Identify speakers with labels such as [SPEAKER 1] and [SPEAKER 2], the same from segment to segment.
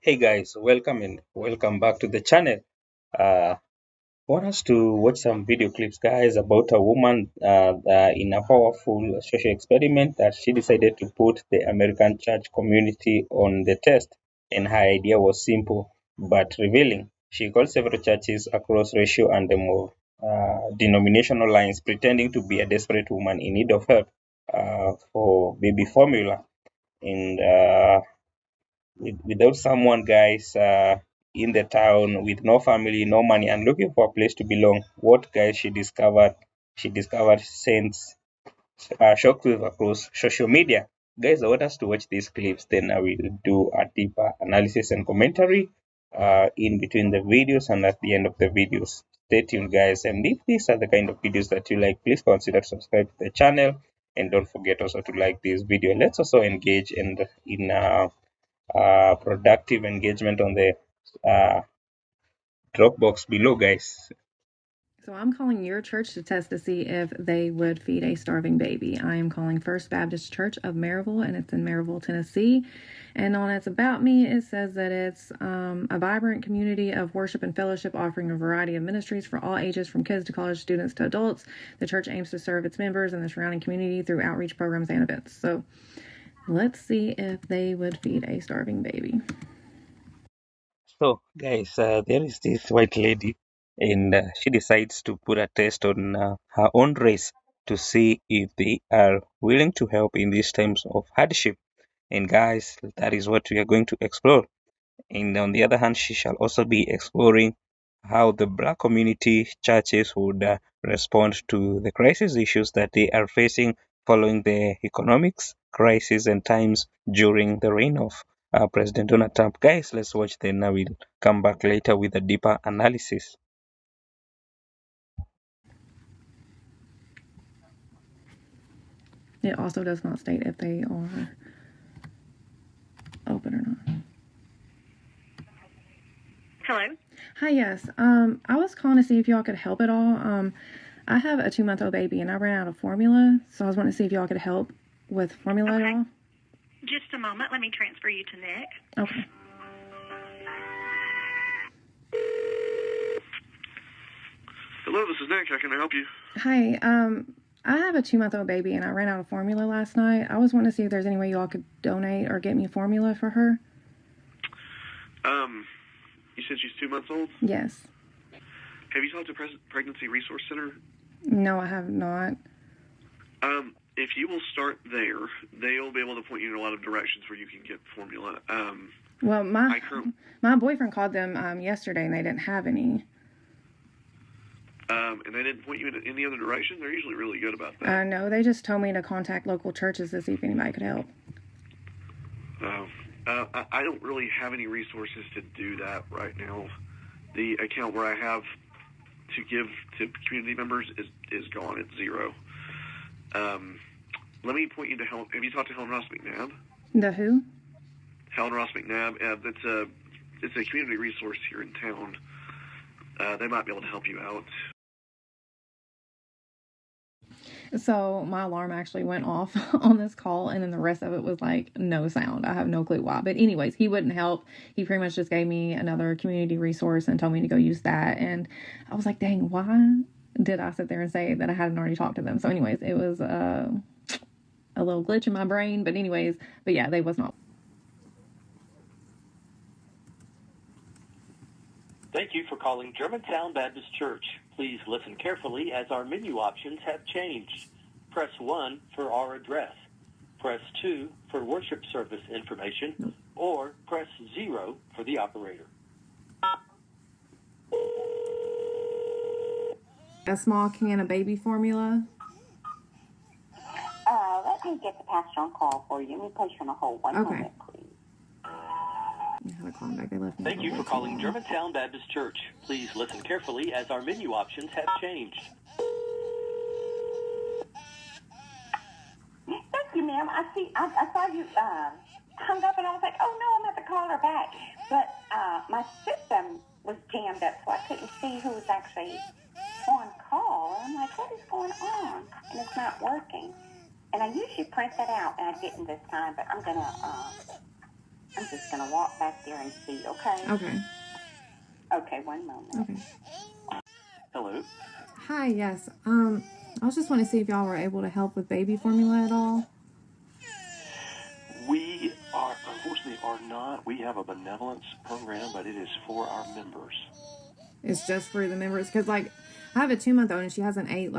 [SPEAKER 1] Hey guys, welcome back to the channel. Uh, want us to watch some video clips, guys, about a woman in a powerful social experiment that she decided to put the American church community on the test. And her idea was simple but revealing. She called several churches across racial and denominational lines, pretending to be a desperate woman in need of help for baby formula. And without someone, guys, in the town with no family, no money, and looking for a place to belong. What, guys, she discovered sends shockwave across social media. Guys, I want us to watch these clips, then I will do a deeper analysis and commentary in between the videos and at the end of the videos. Stay tuned, guys, and if these are the kind of videos that you like, please consider subscribe to the channel, and don't forget also to like this video. Let's also engage in productive engagement on the uh, Dropbox below, guys.
[SPEAKER 2] So I'm calling your church to test to see if they would feed a starving baby. I am calling First Baptist Church of Maryville, and it's in Maryville, Tennessee. And on its About Me, it says that it's a vibrant community of worship and fellowship offering a variety of ministries for all ages, from kids to college students to adults. The church aims to serve its members and the surrounding community through outreach programs and events. So let's see if they would feed a starving baby.
[SPEAKER 1] So, guys, there is this white lady, and she decides to put a test on her own race to see if they are willing to help in these times of hardship. And, guys, that is what we are going to explore. And on the other hand, she shall also be exploring how the black community churches would respond to the crisis issues that they are facing following the economics crisis and times during the reign of President Donald Trump. Guys, let's watch, then I will come back later with a deeper analysis.
[SPEAKER 2] It also does not state if they are open or not.
[SPEAKER 3] Hello.
[SPEAKER 2] Hi, yes. I was calling to see if y'all could help at all. I have a 2-month-old baby and I ran out of formula, so I was wanting to see if y'all could help with formula at
[SPEAKER 3] Okay.
[SPEAKER 2] all.
[SPEAKER 3] Just a moment. Let me transfer you to Nick.
[SPEAKER 2] Okay.
[SPEAKER 4] Hello, this is Nick. How can I help you?
[SPEAKER 2] Hi, I have a 2-month-old baby and I ran out of formula last night. I was wanting to see if there's any way y'all could donate or get me formula for her.
[SPEAKER 4] You said she's 2 months old?
[SPEAKER 2] Yes.
[SPEAKER 4] Have you talked to Pregnancy Resource Center?
[SPEAKER 2] No, I have not.
[SPEAKER 4] If you will start there, they'll be able to point you in a lot of directions where you can get formula.
[SPEAKER 2] Well, my boyfriend called them yesterday and they didn't have any.
[SPEAKER 4] And they didn't point you in any other direction? They're usually really good about that.
[SPEAKER 2] No, they just told me to contact local churches to see if anybody could help.
[SPEAKER 4] I don't really have any resources to do that right now. The account where I have to give to community members is gone. It's zero. Let me point you to Helen. Have you talked to Helen Ross McNabb?
[SPEAKER 2] The who?
[SPEAKER 4] Helen Ross McNabb. It's a community resource here in town. They might be able to help you out.
[SPEAKER 2] So my alarm actually went off on this call, and then the rest of it was like no sound. I have no clue why. But anyways, he wouldn't help. He pretty much just gave me another community resource and told me to go use that. And I was like, dang, why did I sit there and say that I hadn't already talked to them? So anyways, it was a little glitch in my brain. But yeah, they was not.
[SPEAKER 5] Thank you for calling Germantown Baptist Church. Please listen carefully as our menu options have changed. Press 1 for our address. Press 2 for worship service information, or press 0 for the operator.
[SPEAKER 2] A small can of baby formula.
[SPEAKER 6] Let me get the pastor on call for you. Let me place you on a hold. One moment, please.
[SPEAKER 2] I had a call back. They left me.
[SPEAKER 5] Thank you for calling Germantown Baptist Church. Please listen carefully as our menu options have changed.
[SPEAKER 6] Thank you, ma'am. I saw you hung up, and I was like, oh, no, I'm going to have to call her back. But my system was jammed up, so I couldn't see who was actually on call. And I'm like, what is going on? And it's not working. And I usually print that out, and I didn't this time, but I'm going to I'm just going to walk back there and see, okay?
[SPEAKER 2] Okay.
[SPEAKER 6] Okay, one moment.
[SPEAKER 2] Okay.
[SPEAKER 5] Hello.
[SPEAKER 2] Hi, yes. I was just wanting to see if y'all were able to help with baby formula at all.
[SPEAKER 7] We unfortunately are not. We have a benevolence program, but it is for our members.
[SPEAKER 2] It's just for the members, because I have a 2-month-old and she hasn't ate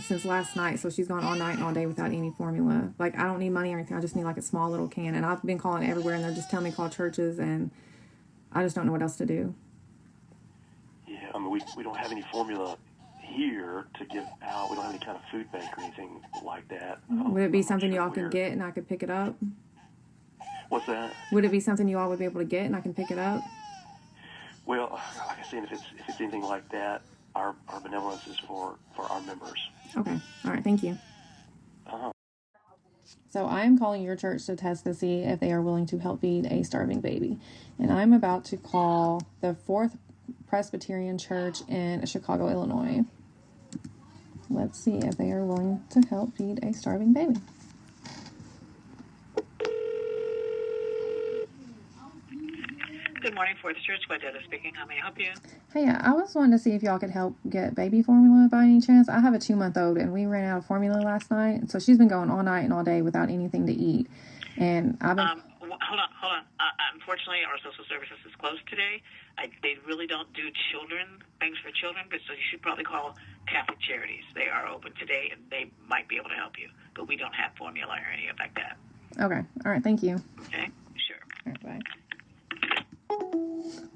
[SPEAKER 2] since last night, so she's gone all night and all day without any formula. I don't need money or anything. I just need a small little can, and I've been calling everywhere and they're just telling me to call churches, and I just don't know what else to do.
[SPEAKER 7] Yeah, I mean we don't have any formula here to give out. We don't have any kind of food bank or anything like that.
[SPEAKER 2] Would it be
[SPEAKER 7] I'm not
[SPEAKER 2] something
[SPEAKER 7] sure
[SPEAKER 2] y'all could
[SPEAKER 7] where.
[SPEAKER 2] get and I could pick it up?
[SPEAKER 7] What's that?
[SPEAKER 2] Would it be something you all would be able to get and I can pick it up?
[SPEAKER 7] Well, like I said, if it's anything like that, our benevolence is for our members.
[SPEAKER 2] Okay. All right. Thank you.
[SPEAKER 7] Uh-huh.
[SPEAKER 2] So I am calling your church to test to see if they are willing to help feed a starving baby. And I'm about to call the Fourth Presbyterian Church in Chicago, Illinois. Let's see if they are willing to help feed a starving baby.
[SPEAKER 8] Good morning, Fourth Church. Guadetta speaking. How may I help you?
[SPEAKER 2] Hey, I was wanting to see if y'all could help get baby formula by any chance. I have a 2-month-old and we ran out of formula last night, so she's been going all night and all day without anything to eat. And I've been...
[SPEAKER 8] Hold on. Unfortunately, our social services is closed today. They really don't do things for children, but so you should probably call Catholic Charities. They are open today, and they might be able to help you, but we don't have formula or anything like that.
[SPEAKER 2] Okay. All right. Thank you.
[SPEAKER 8] Okay? Sure.
[SPEAKER 2] All right, bye.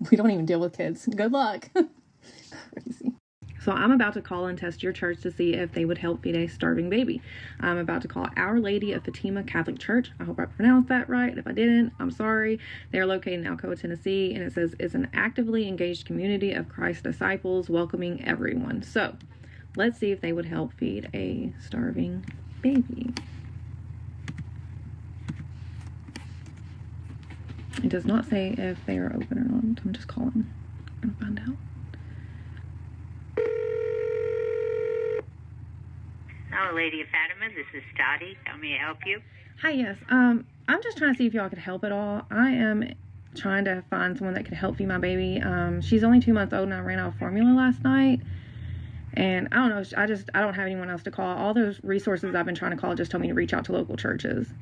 [SPEAKER 2] We don't even deal with kids. Good luck. Crazy. So I'm about to call and test your church to see if they would help feed a starving baby. I'm about to call Our Lady of Fatima Catholic Church. I hope I pronounced that right. If I didn't, I'm sorry. They're located in Alcoa, Tennessee, and it says it's an actively engaged community of Christ disciples welcoming everyone. So let's see if they would help feed a starving baby. It does not say if they are open or not. I'm just calling and find out.
[SPEAKER 9] Our Lady of Fatima, this is Dottie. How may I help you?
[SPEAKER 2] Hi, yes. I'm just trying to see if y'all could help at all. I am trying to find someone that could help feed my baby. She's only 2 months old and I ran out of formula last night. And I don't know, I don't have anyone else to call. All those resources I've been trying to call just told me to reach out to local churches.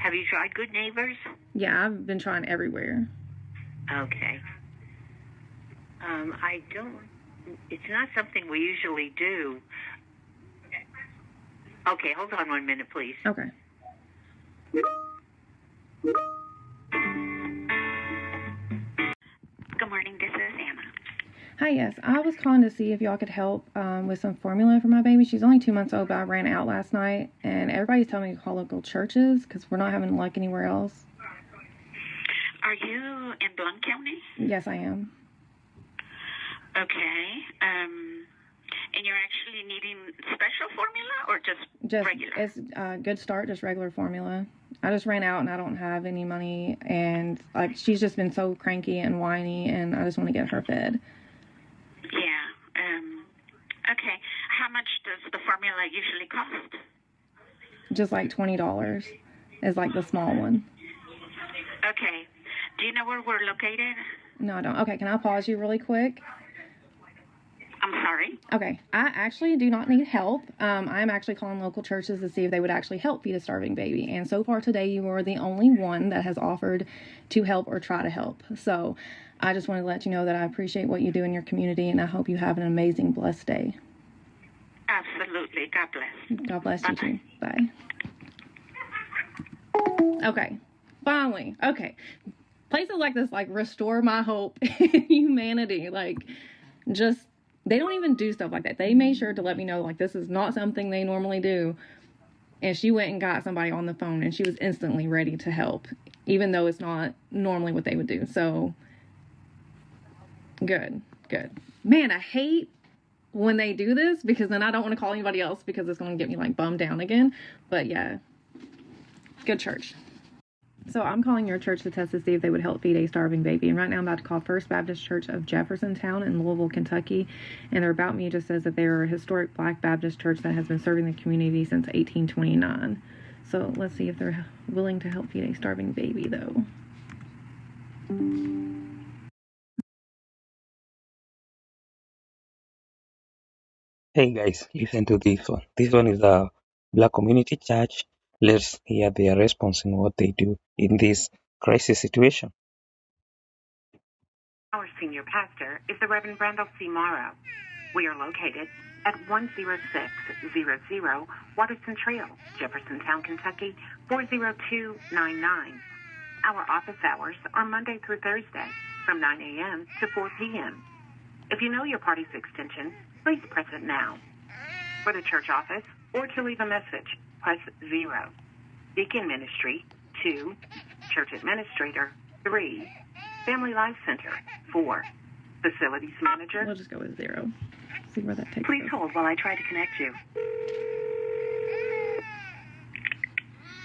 [SPEAKER 9] Have you tried Good Neighbors?
[SPEAKER 2] Yeah, I've been trying everywhere.
[SPEAKER 9] Okay. It's not something we usually do. Okay, hold on 1 minute, please.
[SPEAKER 2] Okay.
[SPEAKER 3] Good morning, this is Anna.
[SPEAKER 2] Hi, yes. I was calling to see if y'all could help with some formula for my baby. She's only 2 months old, but I ran out last night. And everybody's telling me to call local churches because we're not having luck anywhere else.
[SPEAKER 3] Are you in Blount County?
[SPEAKER 2] Yes, I am.
[SPEAKER 3] Okay. And you're actually needing special formula or just regular?
[SPEAKER 2] It's a good start, just regular formula. I just ran out and I don't have any money. And she's just been so cranky and whiny, and I just want to get her fed.
[SPEAKER 3] Yeah. Okay. How much does the formula usually cost?
[SPEAKER 2] Just $20 is the small one.
[SPEAKER 3] Okay. Do you know where we're located?
[SPEAKER 2] No, I don't. Okay, can I pause you really quick?
[SPEAKER 3] I'm sorry?
[SPEAKER 2] Okay, I actually do not need help. I'm actually calling local churches to see if they would actually help feed a starving baby. And so far today, you are the only one that has offered to help or try to help. So I just wanted to let you know that I appreciate what you do in your community, and I hope you have an amazing, blessed day.
[SPEAKER 3] Absolutely. God bless.
[SPEAKER 2] God bless you too. Bye. Okay, finally. Okay. Places like this, restore my hope in humanity. They don't even do stuff like that. They made sure to let me know, this is not something they normally do. And she went and got somebody on the phone, and she was instantly ready to help, even though it's not normally what they would do. So, good. Man, I hate when they do this, because then I don't want to call anybody else because it's going to get me, bummed down again. But, yeah, good church. So I'm calling your church to test to see if they would help feed a starving baby. And right now I'm about to call First Baptist Church of Jeffersontown in Louisville, Kentucky. And their About Me just says that they are a historic Black Baptist church that has been serving the community since 1829. So let's see if they're willing to help feed a starving baby, though.
[SPEAKER 1] Hey guys, listen to this one. This one is a Black Community Church. Let's hear their response and what they do in this crisis situation.
[SPEAKER 6] Our senior pastor is the Reverend Randall C. Morrow. We are located at 10600 Waterson Trail, Jeffersontown, Kentucky, 40299. Our office hours are Monday through Thursday from 9 a.m. to 4 p.m. If you know your party's extension, please press it now. For the church office or to leave a message, press 0. Deacon Ministry, 2. Church Administrator, 3. Family Life Center, 4. Facilities Manager.
[SPEAKER 2] We'll just go with 0. See where that takes
[SPEAKER 6] Please
[SPEAKER 2] us.
[SPEAKER 6] hold while I try to connect you.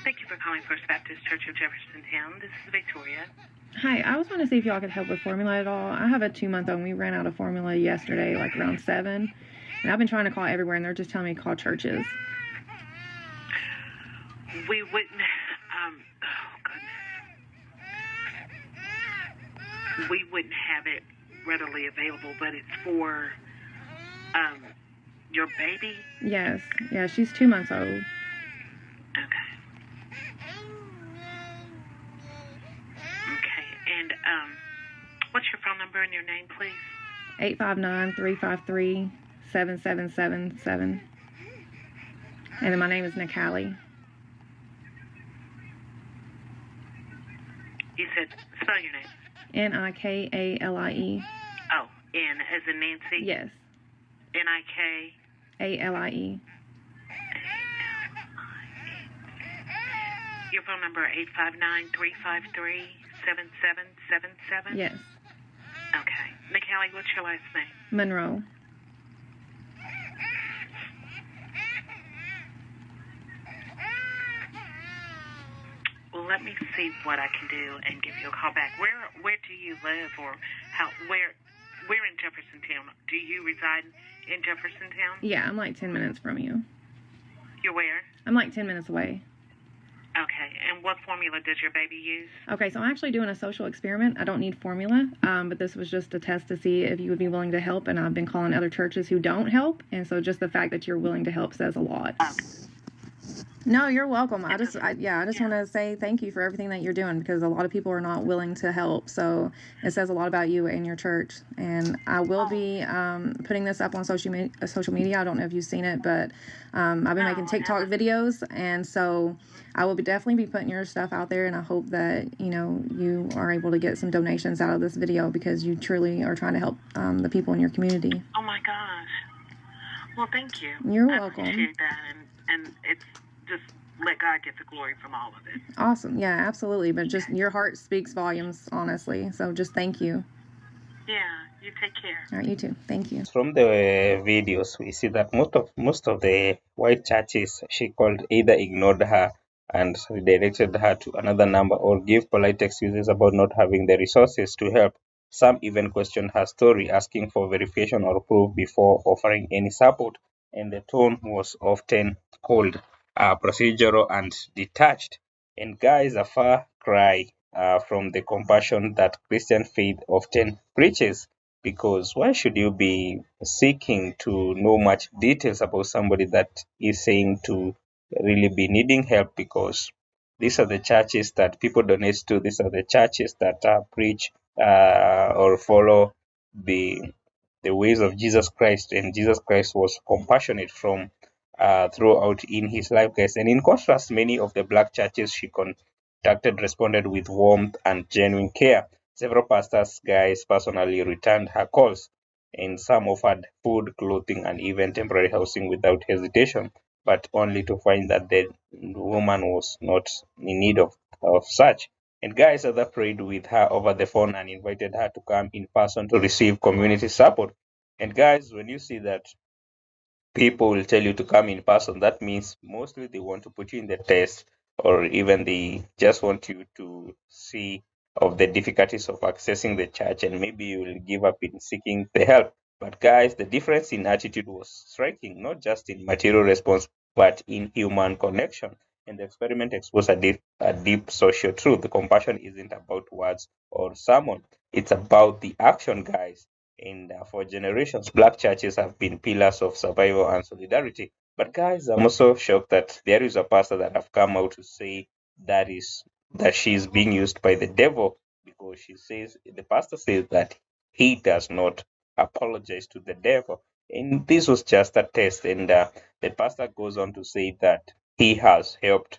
[SPEAKER 8] Thank you for calling First Baptist Church of Jeffersontown. This is Victoria.
[SPEAKER 2] Hi, I was wanting to see if y'all could help with formula at all. I have a 2-month-old. We ran out of formula yesterday, like around 7. And I've been trying to call everywhere, and they're just telling me to call churches.
[SPEAKER 8] We wouldn't, we wouldn't have it readily available, but it's for, your baby?
[SPEAKER 2] Yes. Yeah, she's 2 months old.
[SPEAKER 8] Okay. Okay, and, what's your phone number and your name, please?
[SPEAKER 2] 859-353-7777. And then my name is Nikali.
[SPEAKER 8] You said, spell your name.
[SPEAKER 2] Nikale.
[SPEAKER 8] Oh, N as in Nancy?
[SPEAKER 2] Yes.
[SPEAKER 8] N-I-K?
[SPEAKER 2] ALIE.
[SPEAKER 8] Your phone number, 859-353-7777?
[SPEAKER 2] Yes.
[SPEAKER 8] Okay. Nikali, what's your last name?
[SPEAKER 2] Monroe.
[SPEAKER 8] Well, let me see what I can do and give you a call back. Where do you live, or where in Jeffersontown? Do you reside in Jeffersontown?
[SPEAKER 2] Yeah, I'm like 10 minutes from you.
[SPEAKER 8] You're where?
[SPEAKER 2] I'm like 10 minutes away.
[SPEAKER 8] Okay, and what formula does your baby use?
[SPEAKER 2] Okay, so I'm actually doing a social experiment. I don't need formula, but this was just a test to see if you would be willing to help, and I've been calling other churches who don't help, and so just the fact that you're willing to help says a lot. No, you're welcome. I just want to say thank you for everything that you're doing, because a lot of people are not willing to help. So it says a lot about you and your church. And I will be putting this up on social media. I don't know if you've seen it, but I've been making TikTok videos, and so I will definitely be putting your stuff out there. And I hope that you are able to get some donations out of this video, because you truly are trying to help the people in your community.
[SPEAKER 8] Oh my gosh! Well, thank you.
[SPEAKER 2] You're welcome.
[SPEAKER 8] I appreciate that, and it's just let God get the glory from all of it.
[SPEAKER 2] Awesome. Yeah, absolutely. But just your heart speaks volumes, honestly. So just thank you.
[SPEAKER 8] Yeah, you take care.
[SPEAKER 2] All right, you too. Thank you.
[SPEAKER 1] From the videos, we see that most of the white churches, she called, either ignored her and redirected her to another number, or give polite excuses about not having the resources to help. Some even questioned her story, asking for verification or proof before offering any support, and the tone was often cold, procedural, and detached. And guys, a far cry from the compassion that Christian faith often preaches. Because why should you be seeking to know much details about somebody that is saying to really be needing help? Because these are the churches that people donate to. These are the churches that preach or follow the ways of Jesus Christ, and Jesus Christ was compassionate from throughout in his life, guys. And in contrast, many of the black churches she contacted responded with warmth and genuine care. Several pastors, guys, personally returned her calls, and some offered food, clothing, and even temporary housing without hesitation, but only to find that the woman was not in need of such. And guys, other prayed with her over the phone and invited her to come in person to receive community support. And guys, when you see that people will tell you to come in person, that means mostly they want to put you in the test, or even they just want you to see of the difficulties of accessing the church, and maybe you will give up in seeking the help. But guys, the difference in attitude was striking, not just in material response, but in human connection. And the experiment exposed a deep social truth. The compassion isn't about words or sermon, it's about the action, guys. And for generations, black churches have been pillars of survival and solidarity. But guys, I'm also shocked that there is a pastor that have come out to say that is that she is being used by the devil, because the pastor says that he does not apologize to the devil. And this was just a test. And the pastor goes on to say that he has helped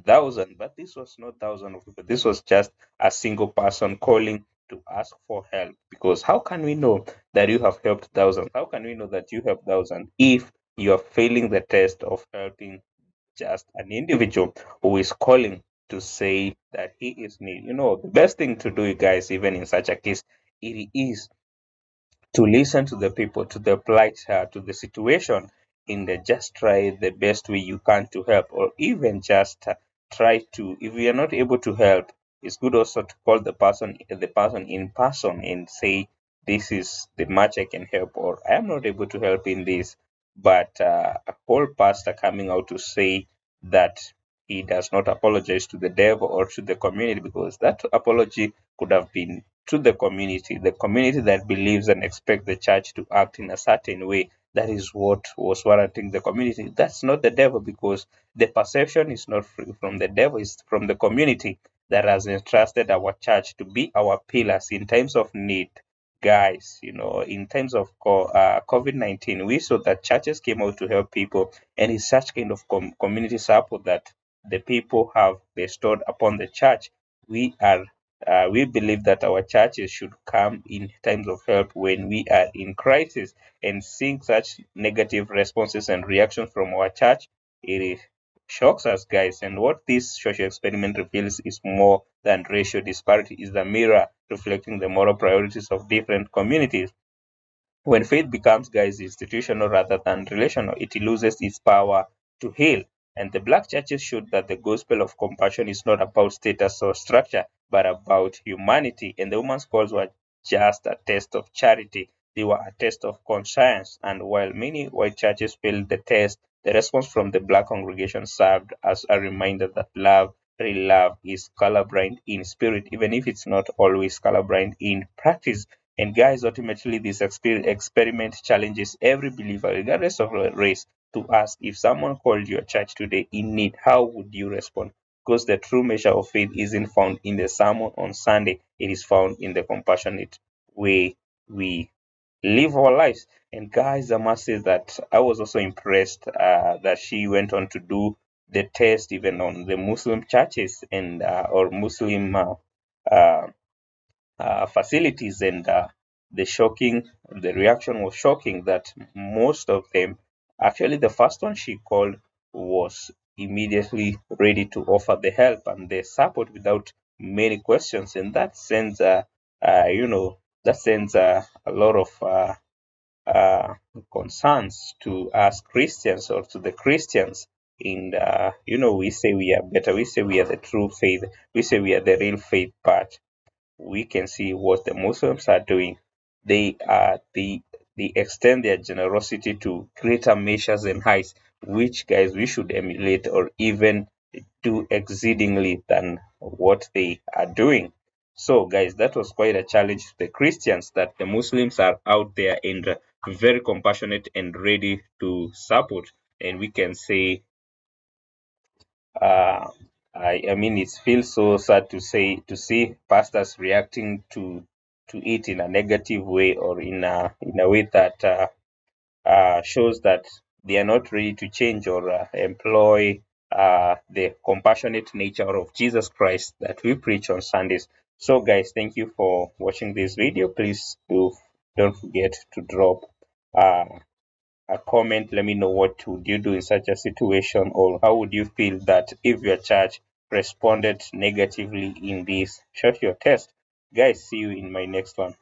[SPEAKER 1] thousands, but this was not thousands of people. This was just a single person calling to ask for help. Because how can we know that you have helped thousands? How can we know that you helped thousands if you are failing the test of helping just an individual who is calling to say that he is need? The best thing to do, guys, even in such a case, it is to listen to the people, to the plight, to the situation, and just try the best way you can to help, or even just try to. If you are not able to help, it's good also to call the person in person and say, "This is the much I can help," or "I am not able to help in this." But a whole pastor coming out to say that he does not apologize to the devil or to the community, because that apology could have been to the community that believes and expects the church to act in a certain way. That is what was warranting the community. That's not the devil, because the perception is not from the devil, it's from the community that has entrusted our church to be our pillars in times of need. Guys, in times of COVID-19, we saw that churches came out to help people, and it's such kind of community support that the people have bestowed upon the church. We believe that our churches should come in times of help when we are in crisis, and seeing such negative responses and reactions from our church, it shocks us, guys. And what this social experiment reveals is more than racial disparity, is the mirror reflecting the moral priorities of different communities. When faith becomes, guys, institutional rather than relational, it loses its power to heal. And the black churches showed that the gospel of compassion is not about status or structure, but about humanity. And the woman's calls were just a test of charity. They were a test of conscience. And while many white churches failed the test, the response from the black congregation served as a reminder that love, real love, is colorblind in spirit, even if it's not always colorblind in practice. And guys, ultimately, this experiment challenges every believer, regardless of race, to ask, if someone called your church today in need, how would you respond? Because the true measure of faith isn't found in the sermon on Sunday, it is found in the compassionate way we live our lives. And guys, I must say that I was also impressed that she went on to do the test even on the Muslim churches and or Muslim uh, facilities, and the reaction was shocking, that most of them, actually the first one she called, was immediately ready to offer the help and the support without many questions. And that sends a lot of uh, concerns to us Christians, or to the Christians. In we say we are better, we say we are the true faith, we say we are the real faith, but we can see what the Muslims are doing. They extend their generosity to greater measures and heights, which, guys, we should emulate, or even do exceedingly than what they are doing. So, guys, that was quite a challenge to the Christians, that the Muslims are out there and very compassionate and ready to support. And we can say, uh, I mean, it feels so sad to see pastors reacting to it in a negative way, or in a way that shows that they are not ready to change, or employ the compassionate nature of Jesus Christ that we preach on Sundays. So, guys, thank you for watching this video. Please don't forget to drop uh, a comment. Let me know what would you do in such a situation, or how would you feel that if your church responded negatively in this social test. Guys, see you in my next one.